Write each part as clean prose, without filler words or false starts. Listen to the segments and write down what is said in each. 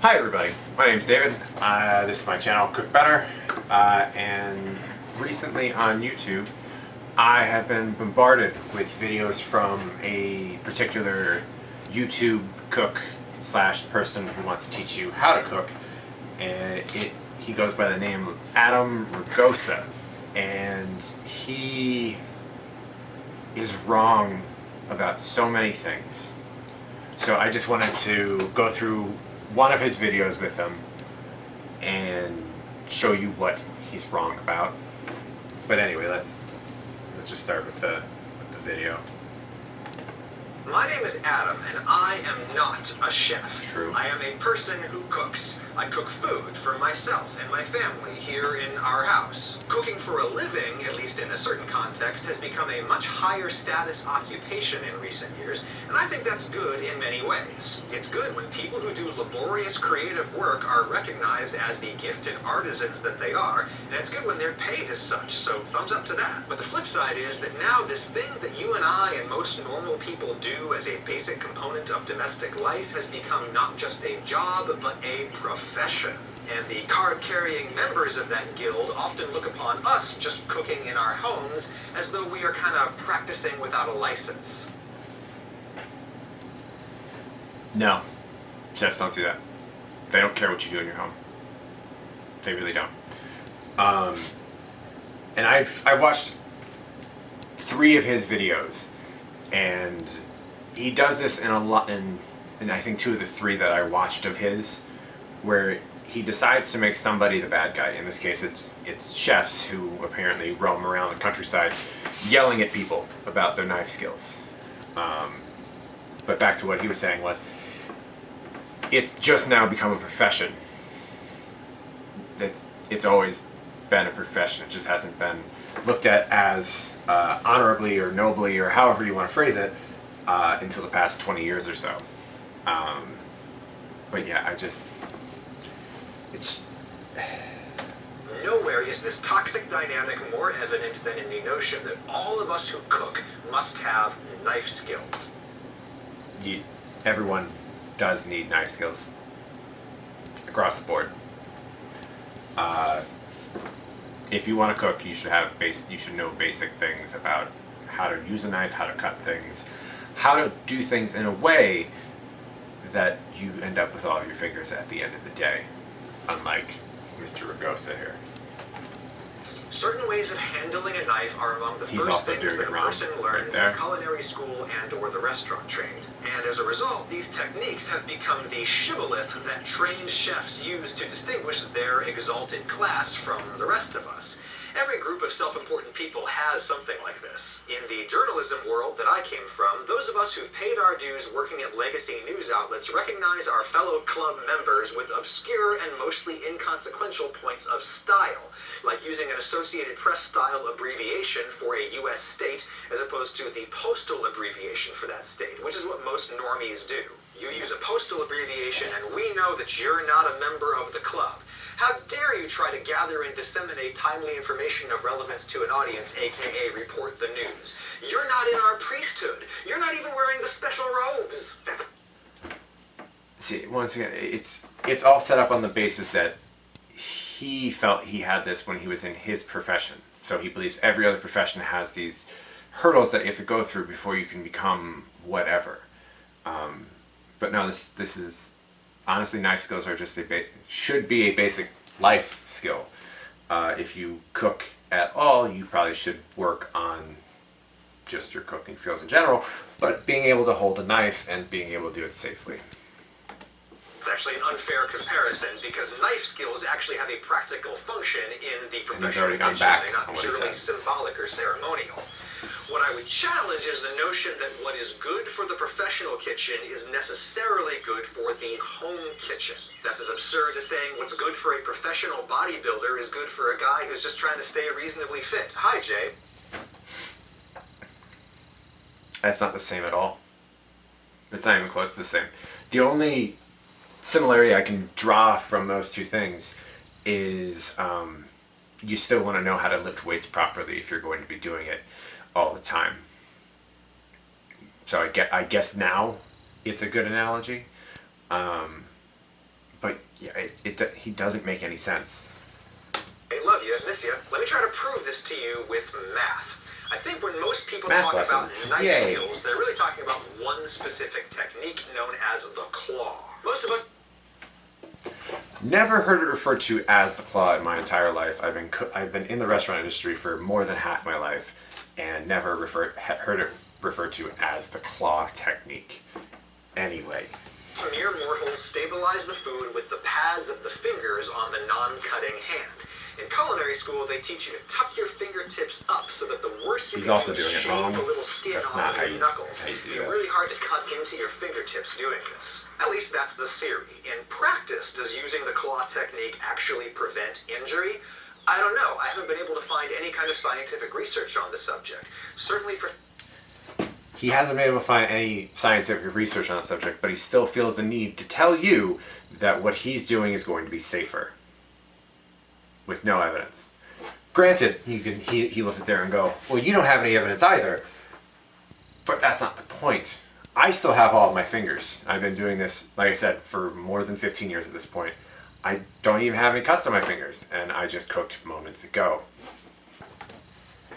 Hi everybody, my name's David. This is my channel, Cook Better, and recently on YouTube I have been bombarded with videos from a particular YouTube cook slash person who wants to teach you how to cook, and he goes by the name of Adam Ragusea, and he is wrong about so many things. So I just wanted to go through one of his videos with him and show you what he's wrong about. But anyway, let's just start with the video. My name is Adam, and I am not a chef. True. I am a person who cooks. I cook food for myself and my family here in our house. Cooking for a living, at least in a certain context, has become a much higher status occupation in recent years, and I think that's good in many ways. It's good when people who do laborious creative work are recognized as the gifted artisans that they are, and it's good when they're paid as such, so thumbs up to that. But the flip side is that now this thing that you and I and most normal people do as a basic component of domestic life has become not just a job, but a profession. And the card-carrying members of that guild often look upon us just cooking in our homes as though we are kind of practicing without a license. No, chefs don't do that. They don't care what you do in your home. They really don't. And I've watched 3 of his videos, and he does this in a lot, and I think 2 of the 3 that I watched of his, where he decides to make somebody the bad guy. In this case, it's chefs who apparently roam around the countryside yelling at people about their knife skills. But back to what he was saying was, it's just now become a profession. It's always been a profession. It just hasn't been looked at as honorably or nobly or however you want to phrase it until the past 20 years or so. But yeah, it's... Nowhere is this toxic dynamic more evident than in the notion that all of us who cook must have knife skills. Everyone does need knife skills across the board. If you want to cook, you should know basic things about how to use a knife, how to cut things, how to do things in a way that you end up with all of your fingers at the end of the day, unlike Mr. Ragusea here. Certain ways of handling a knife are among the He's first also things doing that a it wrong, person learns right in culinary school and or the restaurant trade. And as a result, these techniques have become the shibboleth that trained chefs use to distinguish their exalted class from the rest of us. Every group of self-important people has something like this. In the journalism world that I came from, those of us who've paid our dues working at legacy news outlets recognize our fellow club members with obscure and mostly inconsequential points of style, like using an Associated Press style abbreviation for a U.S. state as opposed to the postal abbreviation for that state, which is what most normies do. You use a postal abbreviation and we know that you're not a member of the club. How dare you try to gather and disseminate timely information of relevance to an audience, aka report the news? You're not in our priesthood. You're not even wearing the special robes. See, once again, it's all set up on the basis that he felt he had this when he was in his profession. So he believes every other profession has these hurdles that you have to go through before you can become whatever. But no, this is... Honestly, knife skills are just should be a basic life skill. If you cook at all, you probably should work on just your cooking skills in general, but being able to hold a knife and being able to do it safely. It's actually an unfair comparison because knife skills actually have a practical function in the professional kitchen. They're not purely symbolic or ceremonial. What I would challenge is the notion that what is good for the professional kitchen is necessarily good for the home kitchen. That's as absurd as saying what's good for a professional bodybuilder is good for a guy who's just trying to stay reasonably fit. Hi, Jay. That's not the same at all. It's not even close to the same. The only similarity I can draw from those 2 things is you still want to know how to lift weights properly if you're going to be doing it all the time. So I guess now it's a good analogy. But Yeah, he doesn't make any sense. I love you, miss you. Let me try to prove this to you with math. I think when most people Math talk lessons. about knife Yay. skills, they're really talking about one specific technique known as the claw. Most of us Never heard it referred to as the claw in my entire life. I've been in the restaurant industry for more than half my life, and never heard it referred to as the claw technique. Anyway. mere mortals stabilize the food with the pads of the fingers on the non-cutting hand. In culinary school, they teach you to tuck your fingertips up so that the worst you He's can also do is doing it shave wrong. a little skin That's off not of how your you- knuckles. how you do It's that. really hard to cut into your fingertips doing this. At least that's the theory. In practice, does using the claw technique actually prevent injury? I don't know. I haven't been able to find any kind of scientific research on the subject. Certainly He hasn't been able to find any scientific research on the subject, but he still feels the need to tell you that what he's doing is going to be safer. With no evidence. Granted, he will sit there and go, well, you don't have any evidence either. But that's not the point. I still have all of my fingers. I've been doing this, like I said, for more than 15 years at this point. I don't even have any cuts on my fingers, and I just cooked moments ago.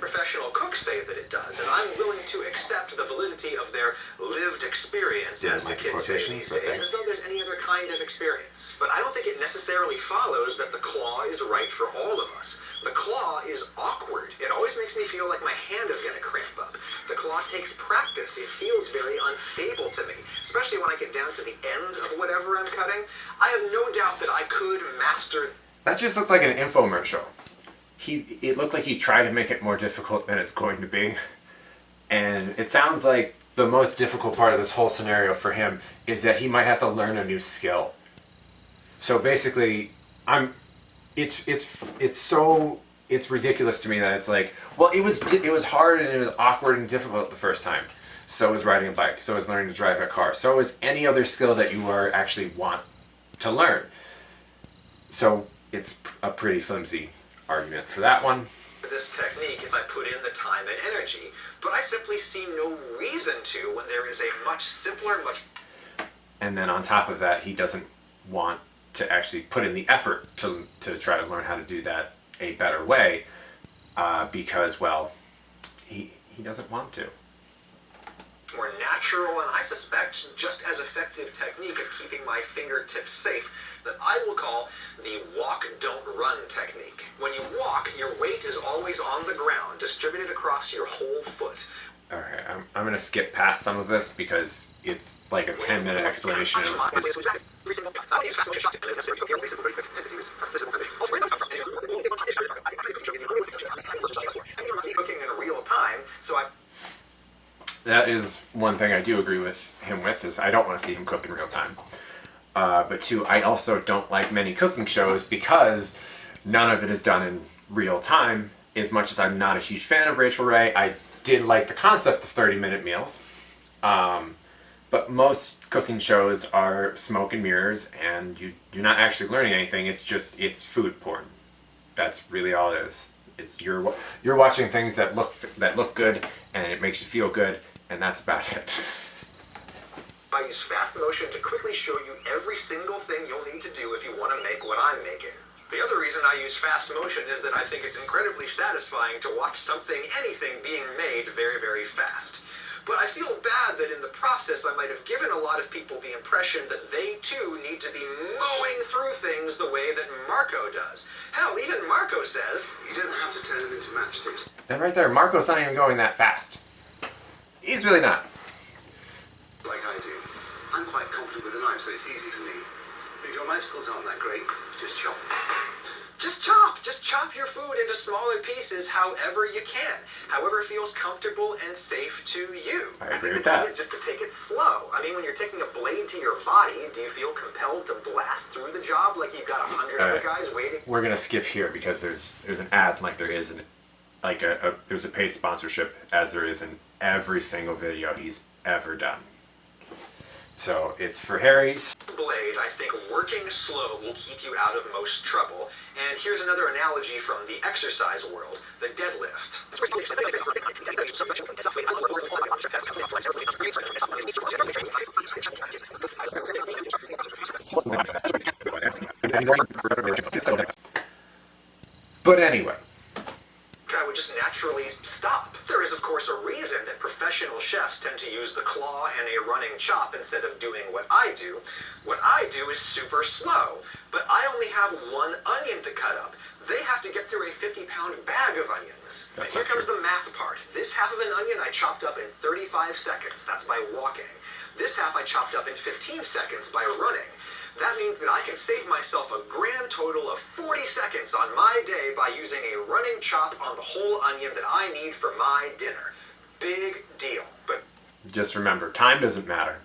professional cooks say that it does, and I'm willing to accept the validity of their lived experience, as the kids say these days, as though there's any other kind of experience. But I don't think it necessarily follows that the claw is right for all of us. The claw is awkward. It always makes me feel like my hand is going to cramp up. The claw takes practice. It feels very unstable to me, especially when I get down to the end of whatever I'm cutting. I have no doubt that I could master. That just looked like an infomercial. It looked like he tried to make it more difficult than it's going to be. And it sounds like the most difficult part of this whole scenario for him is that he might have to learn a new skill. So basically, it's ridiculous to me that it's like, well, it was hard and it was awkward and difficult the first time. So is riding a bike. So is learning to drive a car. So is any other skill that you actually want to learn. So it's a pretty flimsy argument for that one. This technique if I put in the time and energy, but I simply see no reason to when there is a much simpler, And then on top of that, he doesn't want to actually put in the effort to try to learn how to do that a better way because, well, he doesn't want to. more natural and I suspect just as effective technique of keeping my fingertips safe that I will call the walk, don't run technique. When you walk, your weight is always on the ground, distributed across your whole foot. Okay, I'm going to skip past some of this because it's like a 10-minute explanation of this. Cooking in real time, so That is one thing I do agree with him with, is I don't want to see him cook in real time. But two, I also don't like many cooking shows because none of it is done in real time. As much as I'm not a huge fan of Rachel Ray, I did like the concept of 30-minute meals. But most cooking shows are smoke and mirrors, and you're not actually learning anything. It's food porn. That's really all it is. It's you're watching things that look good, and it makes you feel good, and that's about it. I use fast motion to quickly show you every single thing you'll need to do if you want to make what I'm making. The other reason I use fast motion is that I think it's incredibly satisfying to watch anything being made very, very fast. But I feel bad that in the process I might have given a lot of people the impression that they too need to be mowing through things the way that Marco does. Hell, even Marco says, you didn't have to turn them into matchsticks. And right there, Marco's not even going that fast. He's really not. Like I do. I'm quite confident with a knife, so it's easy for me. But if your knife skills aren't that great, just chop. Just chop! Just chop your food into smaller pieces however you can. However feels comfortable and safe to you. I agree think with the that. key is just to take it slow. I mean, when you're taking a blade to your body, do you feel compelled to blast through the job like you've got 100 other guys waiting? We're gonna skip here because there's an ad like there is there's a paid sponsorship as there is in every single video he's ever done. So it's for Harry's. Blade, I think working slow will keep you out of most trouble. And here's another analogy from the exercise world, the deadlift. But anyway. I would just naturally stop. There is, of course, a reason that professional chefs tend to use the claw and a running chop instead of doing what I do. What I do is super slow, but I only have one onion to cut up. They have to get through a 50-pound bag of onions. And here comes the math part. This half of an onion I chopped up in 35 seconds. That's by walking. This half I chopped up in 15 seconds by running. That means that I can save myself a grand total of 40 seconds on my day by using a running chop on the whole onion that I need for my dinner. Big deal. But just remember, time doesn't matter.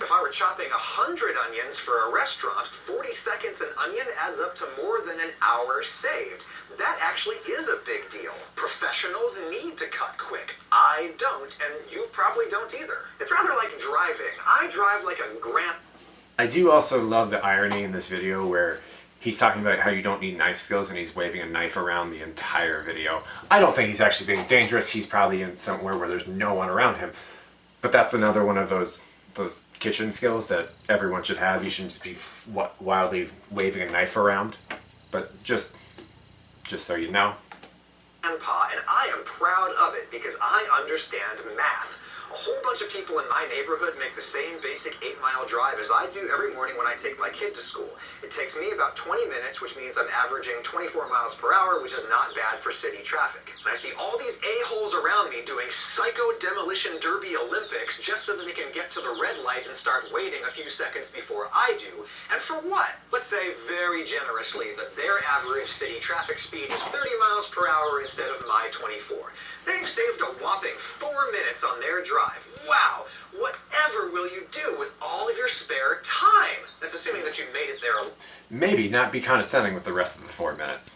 if I were chopping 100 onions for a restaurant, 40 seconds an onion adds up to more than an hour saved. That actually is a big deal. Professionals need to cut quick. I don't, and you probably don't either. It's rather like driving. I drive like a I do also love the irony in this video where he's talking about how you don't need knife skills and he's waving a knife around the entire video. I don't think he's actually being dangerous. He's probably in somewhere where there's no one around him. But that's another one of those kitchen skills that everyone should have. You shouldn't just be wildly waving a knife around. But just so you know. grandpa, and I am proud of it because I understand math. A whole bunch of people in my neighborhood make the same basic 8-mile drive as I do every morning when I take my kid to school. It takes me about 20 minutes, which means I'm averaging 24 miles per hour, which is not bad for city traffic. And I see all these a-holes around me doing psycho demolition derby Olympics just so that they can get to the red light and start waiting a few seconds before I do. And for what? Let's say very generously that their average city traffic speed is 30 miles per hour instead of my 24. They've saved a whopping 4 minutes on their drive. Wow! Whatever will you do with all of your spare time? That's assuming that you made it there Maybe not be condescending with the rest of the 4 minutes.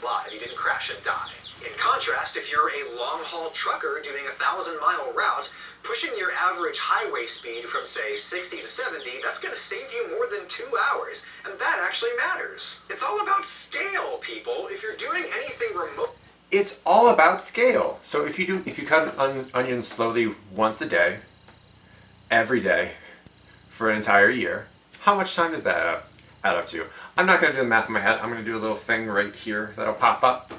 alive. You didn't crash and die. In contrast, if you're a long-haul trucker doing a 1,000-mile route, pushing your average highway speed from, say, 60 to 70, that's going to save you more than 2 hours. And that actually matters. It's all about scale, people. If you're doing anything remote... It's all about scale. So if you cut onions slowly once a day, every day, for an entire year, how much time does that add up to? I'm not going to do the math in my head. I'm going to do a little thing right here that'll pop up.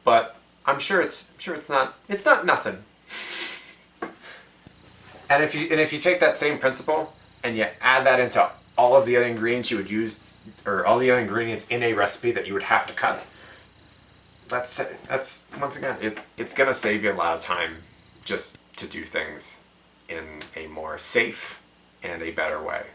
But I'm sure it's not nothing. And if you take that same principle and you add that into all of the other ingredients you would use, or all the other ingredients in a recipe that you would have to cut, that's once again, it's gonna save you a lot of time just to do things in a more safe and a better way.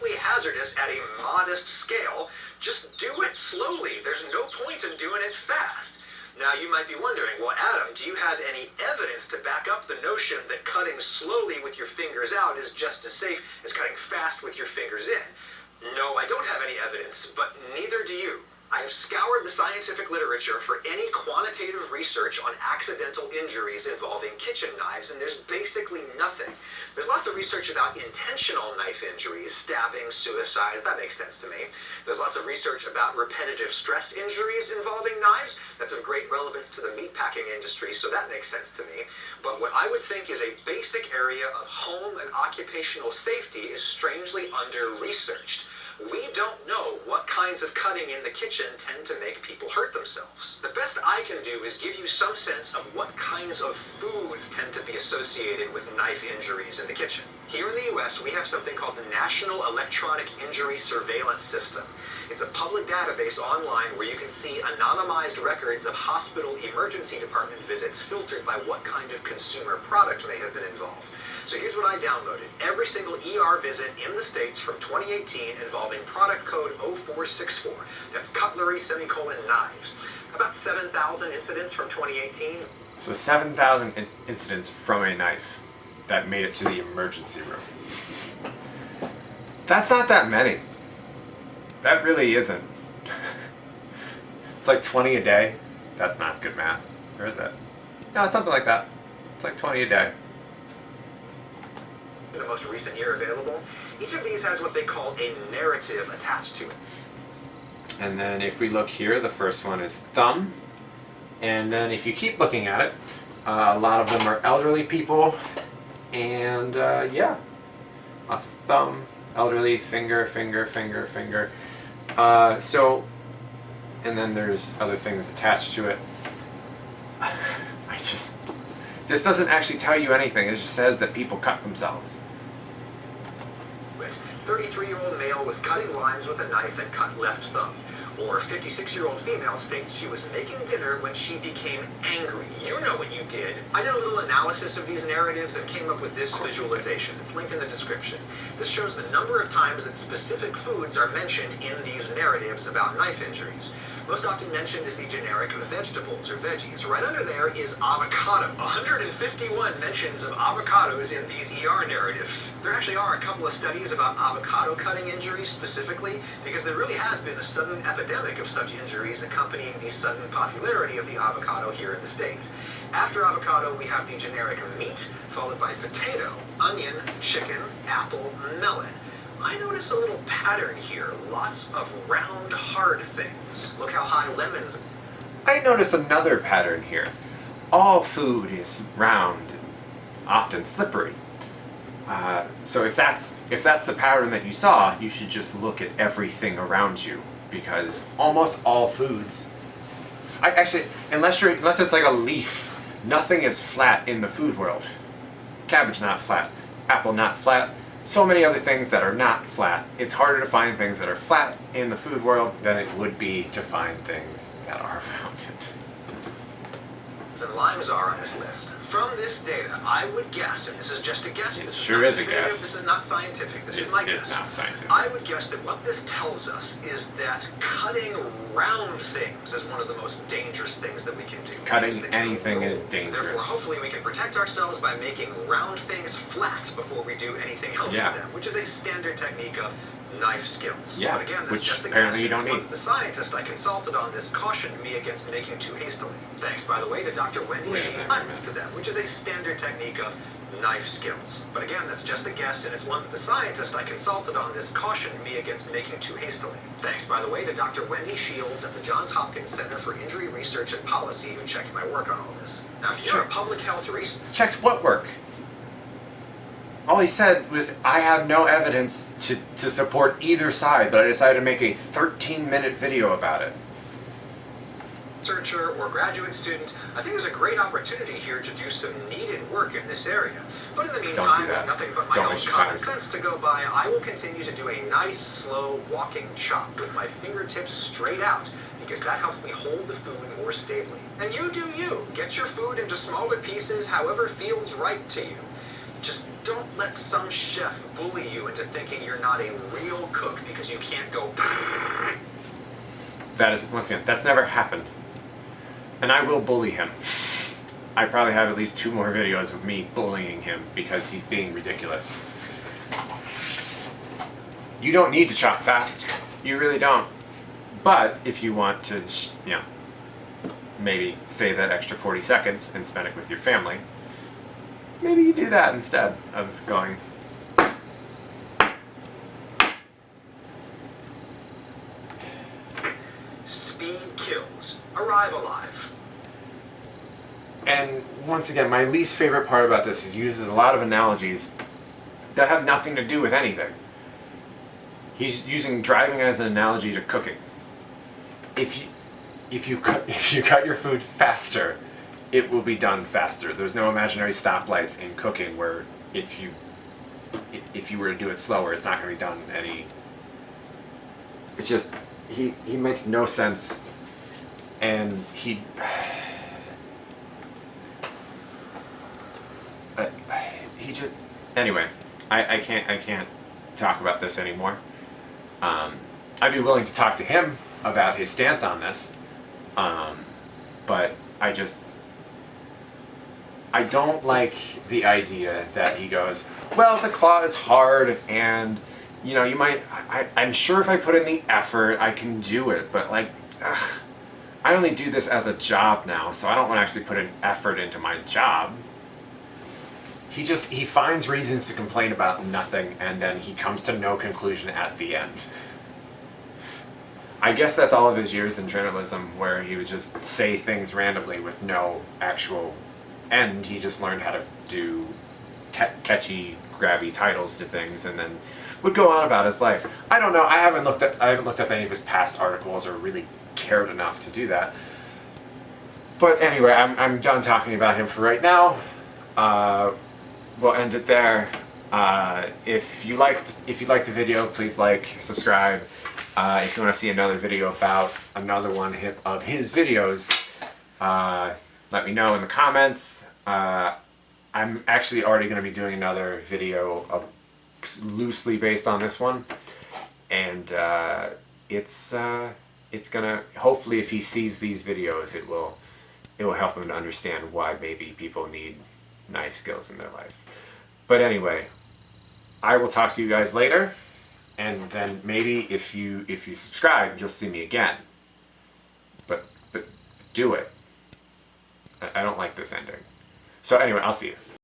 remotely hazardous at a modest scale, just do it slowly. There's no point in doing it fast. Now you might be wondering, well, Adam, do you have any evidence to back up the notion that cutting slowly with your fingers out is just as safe as cutting fast with your fingers in? No, I don't have any evidence, but neither do you. I have scoured the scientific literature for any quantitative research on accidental injuries involving kitchen knives, and there's basically nothing. There's lots of research about intentional knife injuries, stabbing, suicides, that makes sense to me. There's lots of research about repetitive stress injuries involving knives. That's of great relevance to the meatpacking industry, so that makes sense to me. But what I would think is a basic area of home and occupational safety is strangely under-researched. We don't know what kinds of cutting in the kitchen tend to make people hurt themselves. The best I can do is give you some sense of what kinds of foods tend to be associated with knife injuries in the kitchen. Here in the US, we have something called the National Electronic Injury Surveillance System. It's a public database online where you can see anonymized records of hospital emergency department visits filtered by what kind of consumer product may have been involved. So here's what I downloaded. Every single ER visit in the States from 2018 involving product code 0464. That's cutlery, knives. About 7,000 incidents from 2018. So 7,000 incidents from a knife that made it to the emergency room. That's not that many. That really isn't. It's like 20 a day. That's not good math. Or is it? No, it's something like that. It's like 20 a day. The most recent year available. Each of these has what they call a narrative attached to it. And then if we look here, the first one is thumb. And then if you keep looking at it, a lot of them are elderly people. And yeah, lots of thumb, elderly, finger, finger, finger, finger. And then there's other things attached to it. This doesn't actually tell you anything. It just says that people cut themselves. 33-year-old male was cutting limes with a knife and cut left thumb. Or 56-year-old female states she was making dinner when she became angry. You know what you did. I did a little analysis of these narratives and came up with this visualization. It's linked in the description. This shows the number of times that specific foods are mentioned in these narratives about knife injuries. Most often mentioned is the generic vegetables or veggies. Right under there is avocado. 151 mentions of avocados in these ER narratives. There actually are a couple of studies about avocado cutting injuries specifically, because there really has been a sudden epidemic of such injuries accompanying the sudden popularity of the avocado here in the States. After avocado, we have the generic meat, followed by potato, onion, chicken, apple, melon. I notice a little pattern here. Lots of round, hard things. Look how high lemons... I notice another pattern here. All food is round and often slippery. So if that's the pattern that you saw, you should just look at everything around you, because almost all foods... unless it's like a leaf, nothing is flat in the food world. Cabbage not flat, apple not flat. So many other things that are not flat. It's harder to find things that are flat in the food world than it would be to find things that are rounded. And limes are on this list. From this data, I would guess, and this is just a guess, this sure is is not a definitive, guess. This is not scientific, this is my guess. It's not scientific. I would guess that what this tells us is that cutting round things is one of the most dangerous things that we can do. Cutting anything is dangerous. Therefore, hopefully we can protect ourselves by making round things flat before we do anything else to them, which is a standard technique of knife skills. Yeah, but again, that's which just a apparently guess. you don't It's need. what the scientist I consulted on this cautioned me against making too hastily. Thanks, by the way, to Dr. Wendy. She adds to them, which is a standard technique of knife skills. But again, that's just a guess, and it's one that the scientist I consulted on this cautioned me against making too hastily. Thanks, by the way, to Dr. Wendy Shields at the Johns Hopkins Center for Injury Research and Policy, who checked my work on all this. Now, if you're a public health researcher... Checked what work? All he said was, I have no evidence to support either side, but I decided to make a 13-minute video about it. Researcher or graduate student, I think there's a great opportunity here to do some needed work in this area. But in the meantime, with nothing but my own common sense to go by, I will continue to do a nice, slow walking chop with my fingertips straight out, because that helps me hold the food more stably. And you do you. Get your food into smaller pieces however feels right to you. Just don't let some chef bully you into thinking you're not a real cook because you can't go... That is, once again, that's never happened. And I will bully him. I probably have at least 2 more videos of me bullying him because he's being ridiculous. You don't need to chop fast. You really don't. But if you want to, maybe save that extra 40 seconds and spend it with your family, maybe you do that instead of going... Speed kills. Arrive alive. And once again, my least favorite part about this is he uses a lot of analogies that have nothing to do with anything. He's using driving as an analogy to cooking. If you cut your food faster, it will be done faster. There's no imaginary stoplights in cooking where if you were to do it slower, it's not going to be done any... It's just, he makes no sense, and he just... Anyway, I can't talk about this anymore. I'd be willing to talk to him about his stance on this, but I don't like the idea that he goes, well, the claw is hard, and you might, I'm sure if I put in the effort, I can do it, but like, I only do this as a job now, so I don't want to actually put an effort into my job. He finds reasons to complain about nothing, and then he comes to no conclusion at the end. I guess that's all of his years in journalism, where he would just say things randomly with no actual end. He just learned how to do catchy, grabby titles to things, and then would go on about his life. I don't know. I haven't looked up any of his past articles or really cared enough to do that. But anyway, I'm done talking about him for right now. We'll end it there. If you liked the video, please like, subscribe. If you want to see another video about another one of his videos, let me know in the comments. I'm actually already going to be doing another video loosely based on this one, and it's gonna, hopefully, if he sees these videos, it will help him to understand why maybe people need knife skills in their life. But anyway, I will talk to you guys later, and then maybe if you subscribe, you'll see me again. But do it. I don't like this ending. So anyway, I'll see you.